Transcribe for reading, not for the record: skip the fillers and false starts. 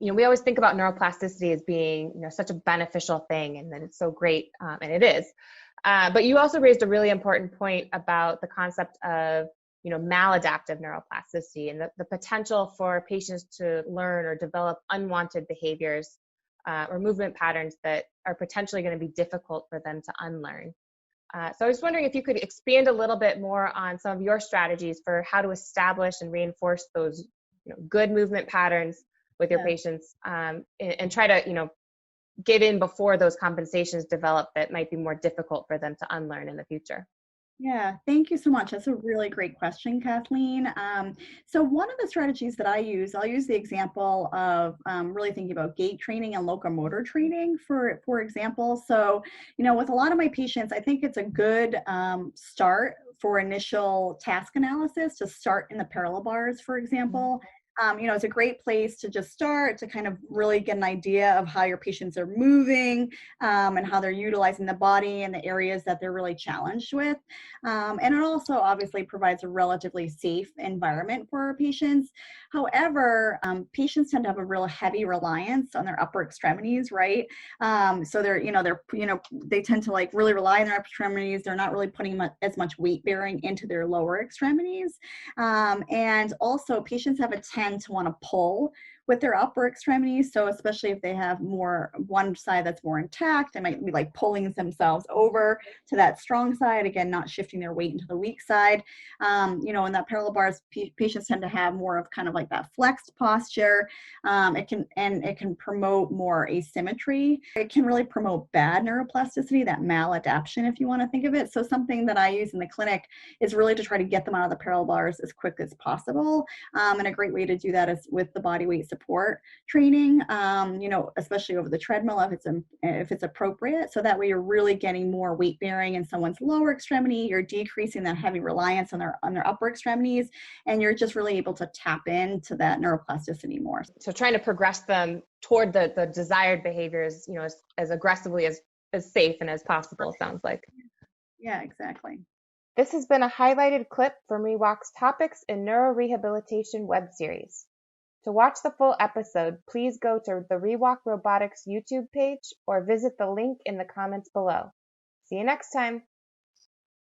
we always think about neuroplasticity as being, such a beneficial thing and that it's so great, and it is. But you also raised a really important point about the concept of, maladaptive neuroplasticity and the potential for patients to learn or develop unwanted behaviors or movement patterns that are potentially going to be difficult for them to unlearn. So I was wondering if you could expand a little bit more on some of your strategies for how to establish and reinforce those good movement patterns with your patients, and try to get in before those compensations develop that might be more difficult for them to unlearn in the future. Yeah, thank you so much. That's a really great question, Kathleen. So one of the strategies that I'll use the example of really thinking about gait training and locomotor training, for example. So, with a lot of my patients, I think it's a good start for initial task analysis to start in the parallel bars, for example. It's a great place to just start to kind of really get an idea of how your patients are moving, and how they're utilizing the body and the areas that they're really challenged with. And it also obviously provides a relatively safe environment for our patients. However, patients tend to have a real heavy reliance on their upper extremities, right? So they tend to really rely on their upper extremities. They're not really putting as much weight bearing into their lower extremities. And also patients have a tend to want to pull with their upper extremities. So especially if they have one side that's more intact, they might be pulling themselves over to that strong side, again, not shifting their weight into the weak side. In that parallel bars, patients tend to have more of kind of that flexed posture. It can promote more asymmetry. It can really promote bad neuroplasticity, that maladaption, if you want to think of it. So something that I use in the clinic is really to try to get them out of the parallel bars as quick as possible. And a great way to do that is with the body weight support training, especially over the treadmill if it's appropriate. So that way you're really getting more weight bearing in someone's lower extremity. You're decreasing that heavy reliance on their upper extremities, and you're just really able to tap into that neuroplasticity more. So trying to progress them toward the desired behaviors, as aggressively as safe and as possible, sounds like. Yeah, exactly. This has been a highlighted clip from ReWalk's Topics in Neurorehabilitation web series. To watch the full episode, please go to the ReWalk Robotics YouTube page or visit the link in the comments below. See you next time.